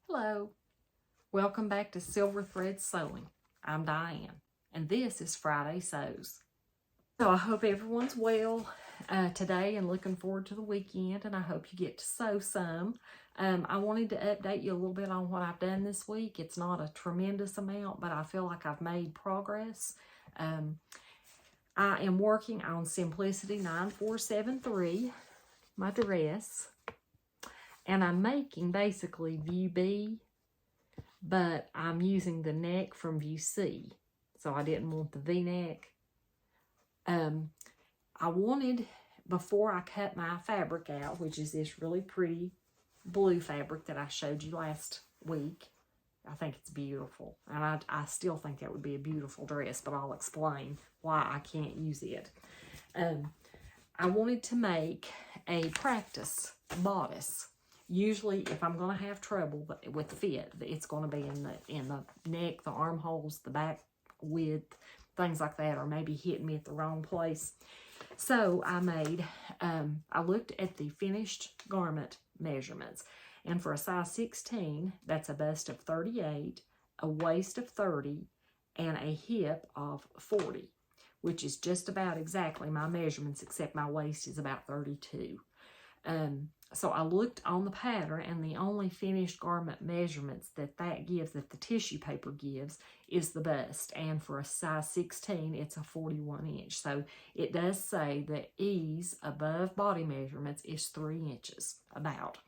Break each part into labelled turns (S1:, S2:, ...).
S1: Hello, welcome back to Silver Thread Sewing. I'm Diane, and this is Friday Sews. So I hope everyone's well today and looking forward to the weekend, and I hope you get to sew some. I wanted to update you a little bit on what I've done this week. It's not a tremendous amount, but I feel like I've made progress. I am working on Simplicity 9473, my dress, and I'm making basically View B, but I'm using the neck from View C, so I didn't want the V-neck. I wanted, before I cut my fabric out, which is this really pretty blue fabric that I showed you last week. I think it's beautiful, and I still think that would be a beautiful dress, but I'll explain why I can't use it. I wanted to make a practice bodice. Usually, if I'm going to have trouble with the fit, it's going to be in the neck, the armholes, the back width, things like that, or maybe hitting me at the wrong place. So I looked at the finished garment measurements, and for a size 16, that's a bust of 38, a waist of 30, and a hip of 40, which is just about exactly my measurements, except my waist is about 32. So I looked on the pattern, and the only finished garment measurements that gives, that the tissue paper gives, is the bust. And for a size 16, it's a 41 inch. So it does say the ease above body measurements is 3 inches, about.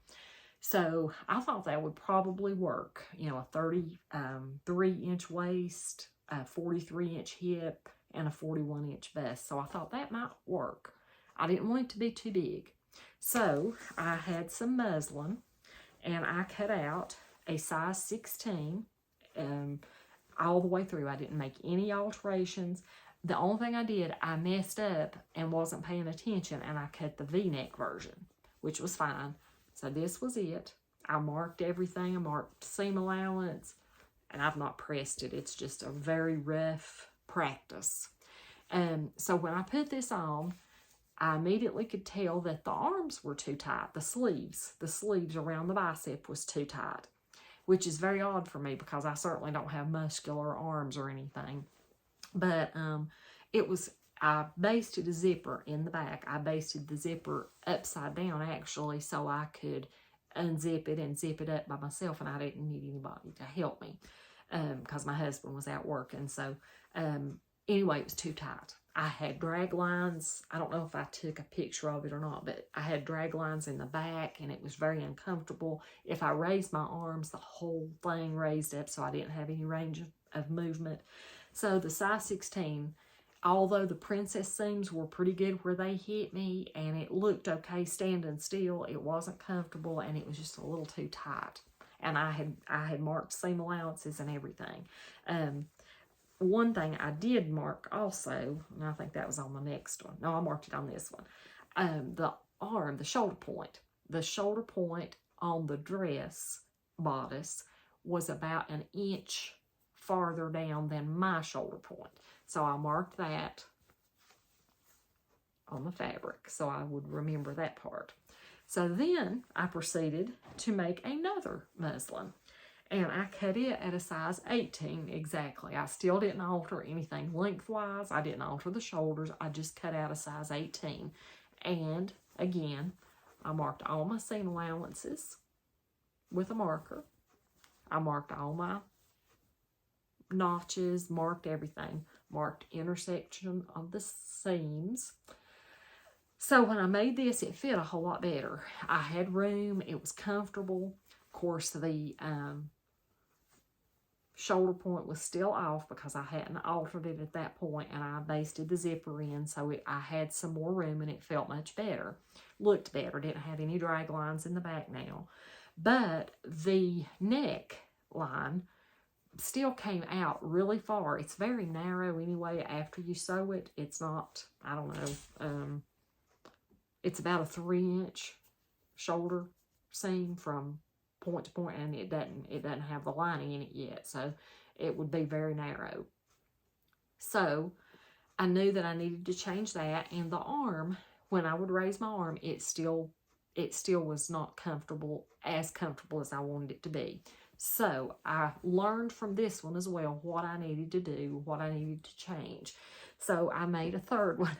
S1: So I thought that would probably work. You know, a 33-inch waist, a 43-inch hip, and a 41-inch bust. So I thought that might work. I didn't want it to be too big. So I had some muslin, and I cut out a size 16 all the way through. I didn't make any alterations. The only thing I did, I messed up and wasn't paying attention, and I cut the V-neck version, which was fine. So this was it. I marked everything. I marked seam allowance, and I've not pressed it. It's just a very rough practice. So when I put this on, I immediately could tell that the arms were too tight, the sleeves around the bicep was too tight, which is very odd for me because I certainly don't have muscular arms or anything. But I basted a zipper in the back. I basted the zipper upside down, actually, so I could unzip it and zip it up by myself, and I didn't need anybody to help me because my husband was out working. So anyway, it was too tight. I had drag lines. I don't know if I took a picture of it or not, but I had drag lines in the back, and it was very uncomfortable. If I raised my arms, the whole thing raised up, so I didn't have any range of movement. So the size 16, although the princess seams were pretty good where they hit me, and it looked okay standing still, it wasn't comfortable, and it was just a little too tight. And I had marked seam allowances and everything. One thing I did mark also, and I think that was on the next one. No, I marked it on this one. The arm, the shoulder point on the dress bodice was about an inch farther down than my shoulder point. So I marked that on the fabric so I would remember that part. So then I proceeded to make another muslin, and I cut it at a size 18 exactly. I still didn't alter anything lengthwise. I didn't alter the shoulders. I just cut out a size 18. And again, I marked all my seam allowances with a marker. I marked all my notches, marked everything, marked intersection of the seams. So when I made this, it fit a whole lot better. I had room. It was comfortable. Of course, the shoulder point was still off because I hadn't altered it at that point, and I basted the zipper in, so I had some more room, and it felt much better. Looked better. Didn't have any drag lines in the back now. But the neck line still came out really far. It's very narrow anyway after you sew it. It's not, I don't know, it's about a 3-inch shoulder seam from point to point, and it doesn't have the lining in it yet, so it would be very narrow. So I knew that I needed to change that, and the arm, when I would raise my arm, it still it still was not comfortable as I wanted it to be. So I learned from this one as well what I needed to do, what I needed to change. So I made a third one.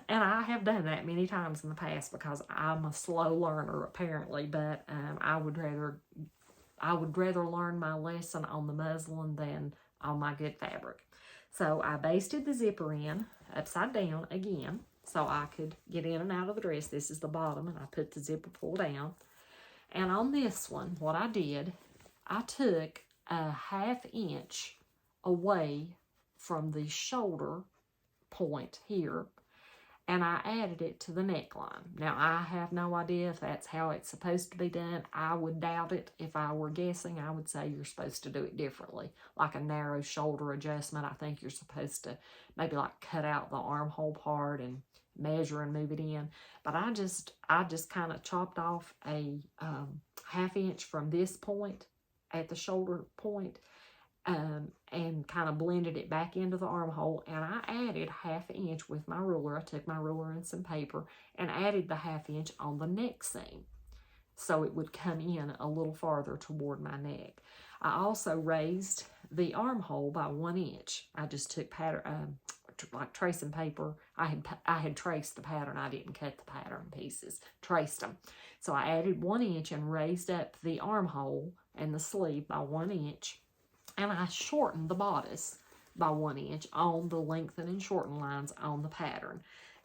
S1: And I have done that many times in the past because I'm a slow learner apparently, but I would rather learn my lesson on the muslin than on my good fabric. So I basted the zipper in upside down again so I could get in and out of the dress. This is the bottom, and I put the zipper pull down. And on this one, what I did, I took a 1/2 inch away from the shoulder point here, and I added it to the neckline. Now, I have no idea if that's how it's supposed to be done. I would doubt it. If I were guessing, I would say you're supposed to do it differently. Like a narrow shoulder adjustment, I think you're supposed to maybe like cut out the armhole part and measure and move it in. But I just kind of chopped off a 1/2 inch from this point at the shoulder point, and kind of blended it back into the armhole, and I added 1/2 inch with my ruler. I took my ruler and some paper and added the 1/2 inch on the neck seam so it would come in a little farther toward my neck. I also raised the armhole by 1 inch. I just took pattern, like tracing paper. I had traced the pattern. I didn't cut the pattern pieces, traced them. So I added 1 inch and raised up the armhole and the sleeve by 1 inch. And I shortened the bodice by 1 inch on the lengthen and shorten lines on the pattern.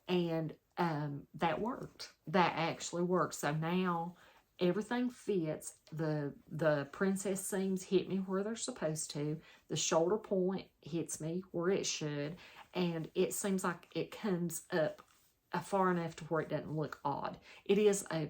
S1: And that worked. That actually worked. So now everything fits. The princess seams hit me where they're supposed to. The shoulder point hits me where it should. And it seems like it comes up far enough to where it doesn't look odd. It is a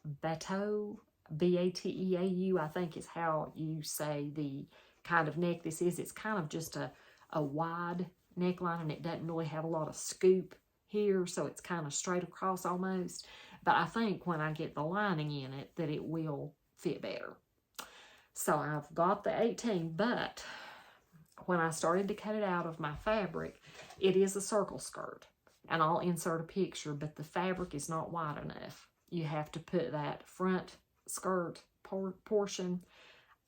S1: bateau, B-A-T-E-A-U, I think is how you say the kind of neck this is. It's kind of just a wide neckline, and it doesn't really have a lot of scoop here, so it's kind of straight across almost. But I think when I get the lining in it, that it will fit better. So I've got the 18, but when I started to cut it out of my fabric, it is a circle skirt, and I'll insert a picture, but the fabric is not wide enough. You have to put that front skirt portion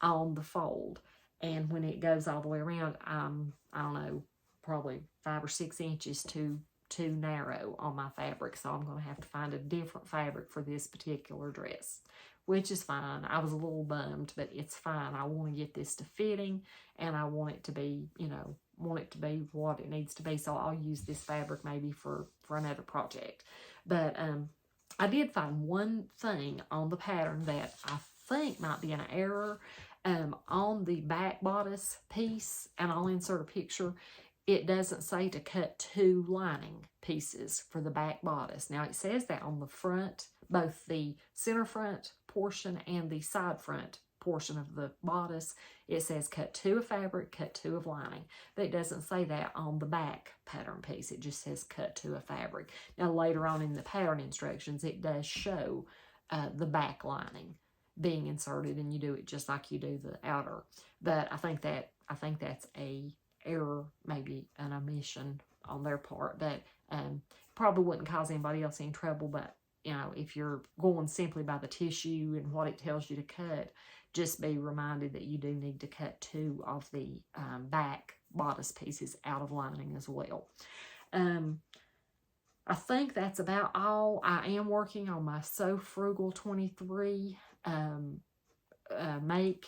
S1: on the fold. And when it goes all the way around, I don't know, probably 5 or 6 inches too narrow on my fabric. So I'm going to have to find a different fabric for this particular dress, which is fine. I was a little bummed, but it's fine. I want to get this to fitting, and I want it to be, want it to be what it needs to be. So I'll use this fabric maybe for another project. But I did find one thing on the pattern that I think might be an error. On the back bodice piece, and I'll insert a picture, it doesn't say to cut 2 lining pieces for the back bodice. Now, it says that on the front, both the center front portion and the side front portion of the bodice, it says cut 2 of fabric, cut 2 of lining. But it doesn't say that on the back pattern piece. It just says cut 2 of fabric. Now, later on in the pattern instructions, it does show the back lining being inserted, and you do it just like you do the outer. But I think that's a error, maybe an omission on their part, but probably wouldn't cause anybody else any trouble. But if you're going simply by the tissue and what it tells you to cut, just be reminded that you do need to cut 2 of the back bodice pieces out of lining as well. I think that's about all. I am working on my So Frugal 23 make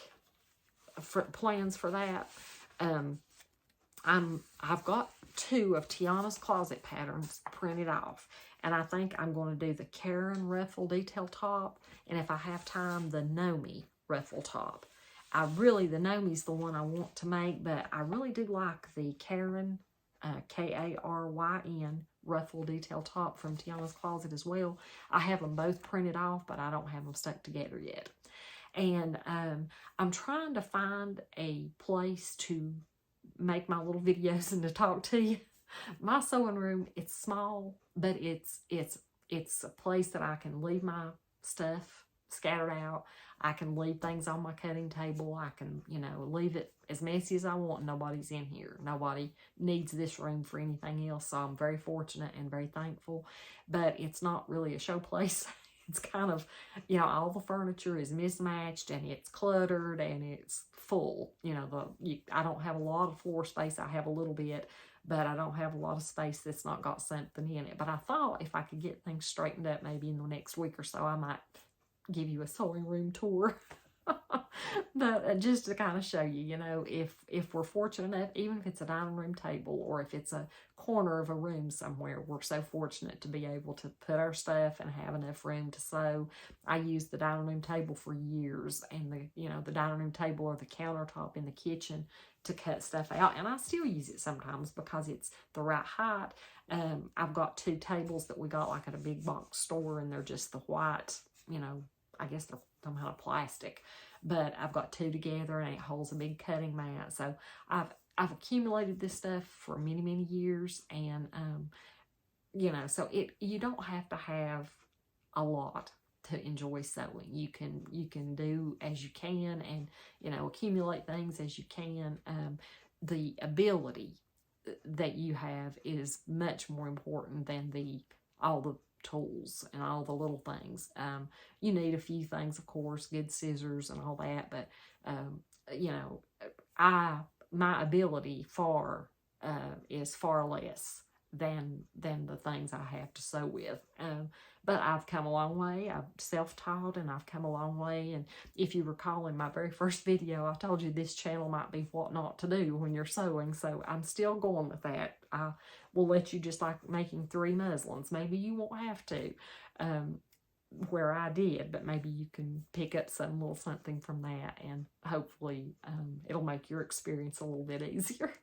S1: plans for that. I've got 2 of Tiana's Closet patterns printed off, and I think I'm going to do the Karen ruffle detail top, and if I have time, the Nomi ruffle top. The Nomi's the one I want to make, but I really do like the Karen, K-A-R-Y-N ruffle detail top from Tiana's Closet as well. I have them both printed off, but I don't have them stuck together yet. And I'm trying to find a place to make my little videos and to talk to you. My sewing room, it's small, but it's a place that I can leave my stuff scattered out. I can leave things on my cutting table. I can, leave it as messy as I want. Nobody's in here. Nobody needs this room for anything else. So I'm very fortunate and very thankful. But it's not really a show place. it's kind of, you know, all the furniture is mismatched and it's cluttered and it's full. You know, I don't have a lot of floor space. I have a little bit, but I don't have a lot of space that's not got something in it. But I thought if I could get things straightened up maybe in the next week or so, I might give you a sewing room tour. But just to kind of show you, you know, if we're fortunate enough, even if it's a dining room table or if it's a corner of a room somewhere, we're so fortunate to be able to put our stuff and have enough room to sew. I used the dining room table for years, and the dining room table or the countertop in the kitchen to cut stuff out, and I still use it sometimes because it's the right height. I've got 2 tables that we got like at a big box store, and they're just the white, you know, I guess they're some kind of plastic, but I've got 2 together and it holds a big cutting mat. So I've accumulated this stuff for many, many years, and you know, so you don't have to have a lot to enjoy sewing. You can do as you can, and you know, accumulate things as you can. The ability that you have is much more important than all the tools and all the little things. You need a few things, of course, good scissors and all that, but you know, my ability is far less than the things I have to sew with. But I've come a long way. I've self-taught, and I've come a long way. And if you recall in my very first video, I told you this channel might be what not to do when you're sewing. So I'm still going with that. I will let you, just like making 3 muslins. Maybe you won't have to, where I did, but maybe you can pick up some little something from that, and hopefully it'll make your experience a little bit easier.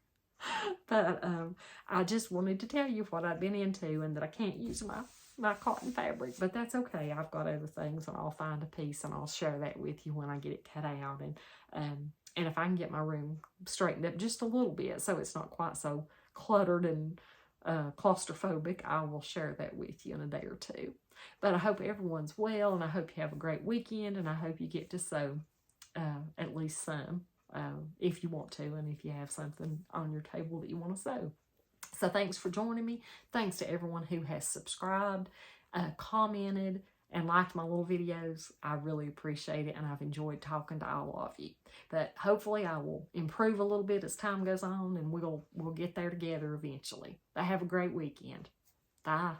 S1: But I just wanted to tell you what I've been into, and that I can't use my cotton fabric, but that's okay. I've got other things, and I'll find a piece and I'll share that with you when I get it cut out. And if I can get my room straightened up just a little bit so it's not quite so cluttered and claustrophobic, I will share that with you in a day or two. But I hope everyone's well, and I hope you have a great weekend, and I hope you get to sew at least some if you want to, and if you have something on your table that you want to sew. So thanks for joining me. Thanks to everyone who has subscribed, commented, and liked my little videos. I really appreciate it, and I've enjoyed talking to all of you. But hopefully I will improve a little bit as time goes on, and we'll get there together eventually. But have a great weekend. Bye.